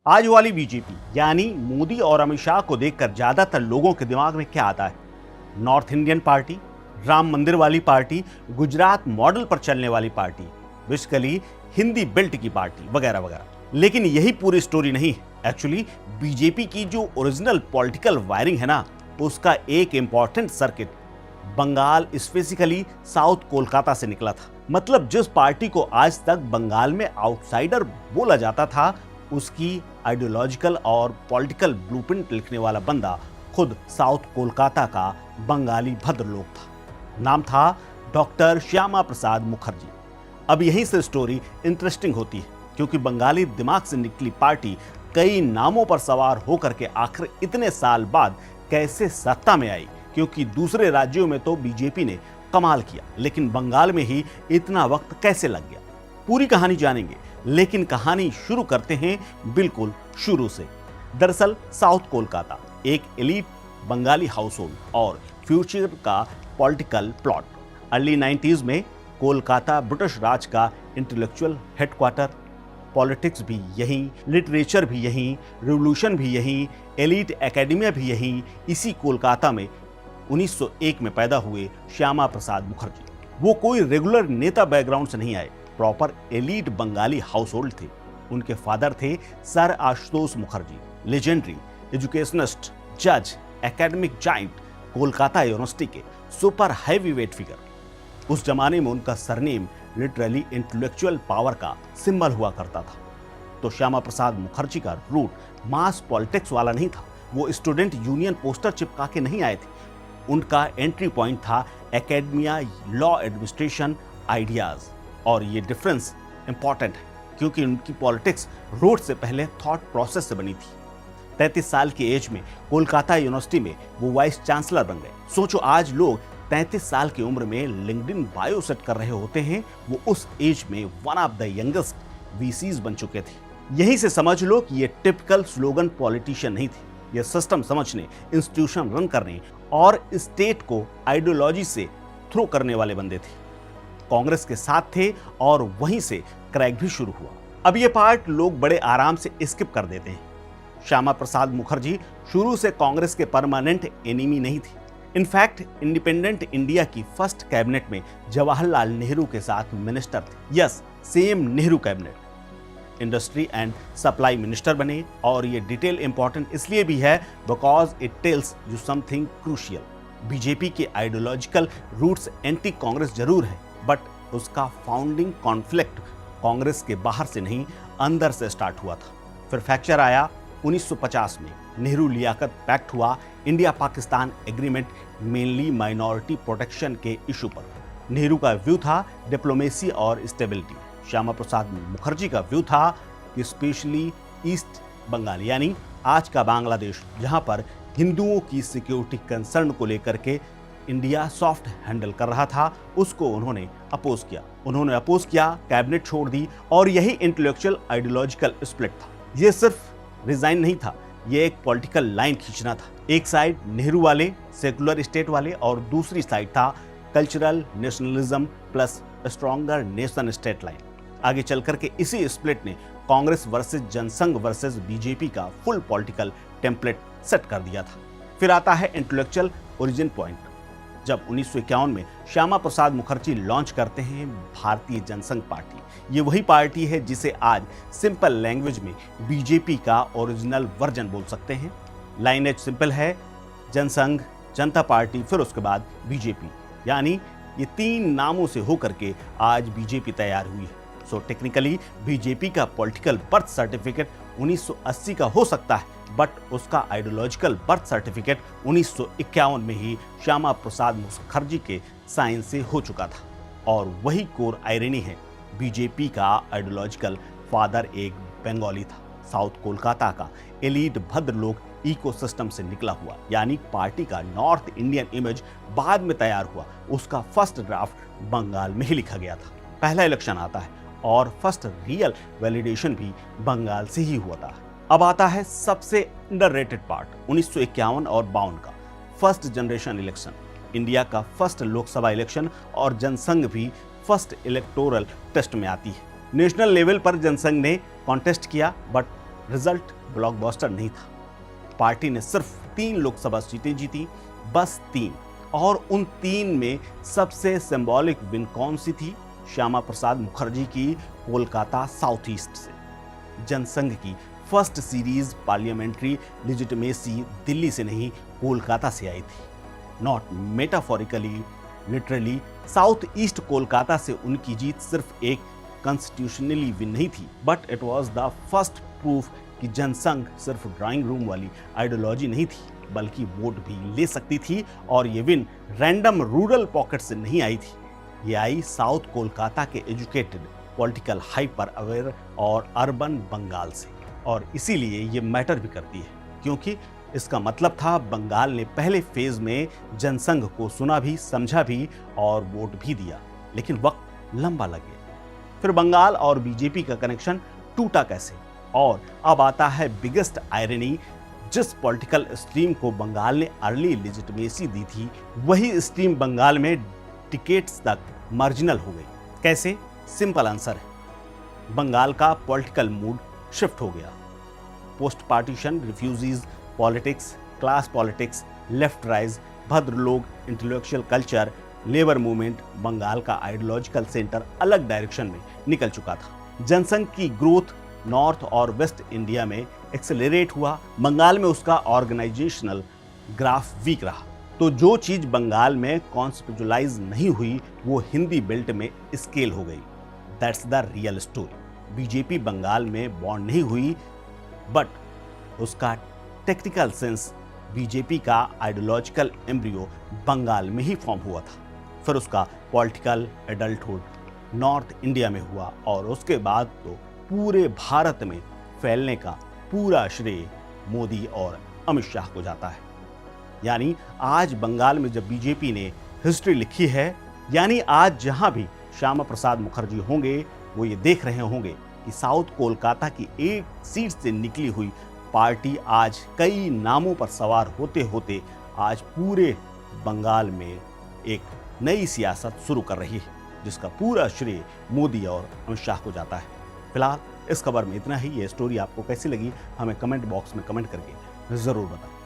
आज वाली बीजेपी यानी मोदी और अमित शाह को देखकर ज्यादातर लोगों के दिमाग में क्या आता है? नॉर्थ इंडियन पार्टी, राम मंदिर वाली पार्टी, गुजरात मॉडल पर चलने वाली पार्टी, बेसिकली हिंदी बेल्ट की पार्टी वगैरह वगैरह। लेकिन यही पूरी स्टोरी नहीं है। एक्चुअली बीजेपी की जो ओरिजिनल पॉलिटिकल वायरिंग है ना, उसका एक important circuit Bengal, specifically south Kolkata से निकला था। मतलब जिस पार्टी को आज तक बंगाल में आउटसाइडर बोला जाता था, उसकी आइडियोलॉजिकल और पॉलिटिकल ब्लूप्रिंट लिखने वाला बंदा खुद साउथ कोलकाता का बंगाली भद्रलोक था। नाम था डॉक्टर श्यामा प्रसाद मुखर्जी। अब यहीं से स्टोरी इंटरेस्टिंग होती है, क्योंकि बंगाली दिमाग से निकली पार्टी कई नामों पर सवार होकर के आखिर इतने साल बाद कैसे सत्ता में आई, क्योंकि दूसरे राज्यों में तो बीजेपी ने कमाल किया, लेकिन बंगाल में ही इतना वक्त कैसे लग गया। पूरी कहानी जानेंगे, लेकिन कहानी शुरू करते हैं बिल्कुल शुरू से। दरअसल साउथ कोलकाता एक एलीट बंगाली हाउस होल्ड और फ्यूचर का पॉलिटिकल प्लॉट। अर्ली 90s में कोलकाता ब्रिटिश राज का इंटेलेक्चुअल हेडक्वार्टर, पॉलिटिक्स भी यहीं, लिटरेचर भी यहीं, रिवोल्यूशन भी यहीं, एलीट एकेडमिया भी यहीं। इसी कोलकाता में 1901 में पैदा हुए श्यामा प्रसाद मुखर्जी। वो कोई रेगुलर नेता बैकग्राउंड से नहीं आए, proper elite Bengali house hold थे। उनके फादर थे sir Ashutosh Mukherjee, legendary educationist, जज, एकेडमिक जाइंट, कोलकाता यूनिवर्सिटी के सुपर हैवीवेट फिगर। उस जमाने में उनका सरनेम लिटरली इंटेलेक्चुअल पावर का सिंबल हुआ करता था। तो श्यामा प्रसाद मुखर्जी का रूट मास पॉलिटिक्स वाला नहीं था। वो स्टूडेंट यूनियन पोस्टर चिपका के नहीं आए थे। उनका एंट्री पॉइंट था एकेडमिया, लॉ एडमिनिस्ट्रेशन, आइडियाज। और ये डिफरेंस इंपॉर्टेंट है, क्योंकि उनकी पॉलिटिक्स रोड से पहले थॉट प्रोसेस से बनी थी। 33 साल की एज में कोलकाता यूनिवर्सिटी में वो वाइस चांसलर बन गए। सोचो, आज लोग 33 साल की उम्र में लिंक्डइन बायो सेट कर रहे होते हैं, वो उस एज में one of the youngest VCs बन चुके थे। यहीं से समझ लो कि ये टिपिकल स्लोगन पॉलिटिशियन नहीं थे। ये सिस्टम समझने, इंस्टीट्यूशन रन करने और स्टेट को आइडियोलॉजी से थ्रो करने वाले बंदे थे। कांग्रेस के साथ थे और वहीं से क्रैक भी शुरू हुआ। अब ये पार्ट लोग बड़े आराम से स्किप कर देते हैं। श्यामा प्रसाद मुखर्जी शुरू से कांग्रेस के परमानेंट एनिमी नहीं थे। इनफैक्ट इंडिपेंडेंट इंडिया की फर्स्ट कैबिनेट में जवाहरलाल नेहरू के साथ मिनिस्टर थे। Yes, same Nehru cabinet. Industry and supply minister बने। और ये डिटेल इंपॉर्टेंट इसलिए भी है because it tells you something crucial. BJP के आइडियोलॉजिकल रूट्स एंटी कांग्रेस जरूर है, बट उसका फाउंडिंग कॉन्फ्लिक्ट कांग्रेस के बाहर से नहीं, अंदर से स्टार्ट हुआ था। फिर फ्रैक्चर आया 1950 में। नेहरू लियाकत पैक्ट हुआ, India Pakistan agreement, mainly minority protection के इशू पर। नेहरू का व्यू था डिप्लोमेसी और स्टेबिलिटी। श्यामा प्रसाद मुखर्जी का व्यू था कि स्पेशली ईस्ट बंगाल यानी आज का बांग्लादेश, जहां पर हिंदुओं की सिक्योरिटी कंसर्न को लेकर के इंडिया सॉफ्ट हैंडल कर रहा था, उसको उन्होंने अपोज किया। कैबिनेट छोड़ दी और यही इंटेलेक्चुअल आइडियोलॉजिकल स्प्लिट था। ये सिर्फ रिजाइन नहीं था, ये एक पॉलिटिकल लाइन खींचना था। एक साइड नेहरू वाले, सेकुलर स्टेट वाले, और दूसरी साइड था cultural nationalism plus stronger nation state line. आगे चल करके इसी स्प्लिट ने Congress versus Jansangh versus BJP का फुल पॉलिटिकल टेम्पलेट सेट कर दिया था। फिर आता है इंटेलेक्चुअल ओरिजिन पॉइंट, जब 1951 में श्यामा प्रसाद मुखर्जी लॉन्च करते हैं भारतीय जनसंघ पार्टी। ये वही पार्टी है जिसे आज सिंपल लैंग्वेज में बीजेपी का ओरिजिनल वर्जन बोल सकते हैं। लाइनेज सिंपल है, जनसंघ, जनता पार्टी, फिर उसके बाद बीजेपी, यानी ये तीन नामों से होकर के आज बीजेपी तैयार हुई है। सो टेक्निकली बीजेपी का पॉलिटिकल बर्थ सर्टिफिकेट 1980 का हो सकता है, बट उसका आइडियोलॉजिकल बर्थ सर्टिफिकेट 1951 में ही श्यामा प्रसाद मुखर्जी के साइन से हो चुका था। और वही कोर आयरनी है, बीजेपी का आइडियोलॉजिकल फादर एक बंगाली था, साउथ कोलकाता का एलीट भद्रलोक इकोसिस्टम से निकला हुआ। यानी पार्टी का नॉर्थ इंडियन इमेज बाद में तैयार हुआ, उसका फर्स्ट ड्राफ्ट बंगाल में ही लिखा गया था। पहला इलेक्शन आता है और फर्स्ट रियल वैलिडेशन भी बंगाल से ही हुआ था। अब आता है सबसे अंडररेटेड पार्ट, 1951 और 52 का फर्स्ट जनरेशन इलेक्शन। इंडिया का फर्स्ट लोकसभा इलेक्शन और जनसंघ भी फर्स्ट इलेक्टोरल टेस्ट में आती है। नेशनल लेवल पर जनसंघ ने कॉन्टेस्ट किया, बट रिजल्ट ब्लॉकबस्टर नहीं था। पार्टी ने सिर्फ 3 लोकसभा सीटें जीती, बस 3। और उन 3 में सबसे सिंबॉलिक विन कौन सी थी? श्यामा प्रसाद मुखर्जी की कोलकाता साउथ ईस्ट से। जनसंघ की first series parliamentary legitimacy Delhi से नहीं, कोलकाता से आई थी। Not metaphorically, literally, south east Kolkata से उनकी जीत सिर्फ एक कॉन्स्टिट्यूशनली विन नहीं थी, but it was the first proof कि जनसंघ सिर्फ ड्राइंग रूम वाली आइडियोलॉजी नहीं थी, बल्कि वोट भी ले सकती थी। और ये विन रैंडम रूरल पॉकेट से नहीं आई थी, ये आई साउथ कोलकाता के एजुकेटेड, पॉलिटिकल हाइपर अवेयर और अर्बन बंगाल से। और इसीलिए ये मैटर भी करती है, क्योंकि इसका मतलब था बंगाल ने पहले फेज में जनसंघ को सुना भी, समझा भी और वोट भी दिया, लेकिन वक्त लंबा लग गया। फिर बंगाल और बीजेपी का कनेक्शन टूटा कैसे? और अब आता है बिगेस्ट आयरनी, जिस पॉलिटिकल स्ट्रीम को बंगाल ने अर्ली लेजिटिमेसी दी थी, वही स्ट्रीम बंगाल में टिकेट्स तक मार्जिनल हो गई। कैसे? सिंपल आंसर है, बंगाल का पॉलिटिकल मूड शिफ्ट हो गया। Post partition refugees politics, class politics, left rise, भद्र लोग, intellectual culture, labour movement, Bengal का आइडियोलॉजिकल सेंटर अलग डायरेक्शन में निकल चुका था। जनसंघ की ग्रोथ नॉर्थ और वेस्ट इंडिया में एक्सेलरेट हुआ, बंगाल में उसका ऑर्गेनाइजेशनल ग्राफ वीक रहा। तो जो चीज बंगाल में कॉन्सेप्चुअलाइज नहीं हुई, वो हिंदी बेल्ट में स्केल हो गई। That's the real story. BJP Bengal में बॉर्न नहीं हुई, बट उसका टेक्निकल सेंस, बीजेपी का आइडियोलॉजिकल एम्ब्रियो बंगाल में ही फॉर्म हुआ था। फिर उसका पॉलिटिकल एडल्टहुड नॉर्थ इंडिया में हुआ, और उसके बाद तो पूरे भारत में फैलने का पूरा श्रेय मोदी और अमित शाह को जाता है। यानी आज बंगाल में जब बीजेपी ने हिस्ट्री लिखी है, यानी आज जहां भी श्यामा प्रसाद मुखर्जी होंगे, वो ये देख रहे होंगे कि साउथ कोलकाता की एक सीट से निकली हुई पार्टी आज कई नामों पर सवार होते होते आज पूरे बंगाल में एक नई सियासत शुरू कर रही है, जिसका पूरा श्रेय मोदी और अमित शाह को जाता है। फिलहाल इस खबर में इतना ही। ये स्टोरी आपको कैसी लगी, हमें कमेंट बॉक्स में कमेंट करके जरूर बताएं।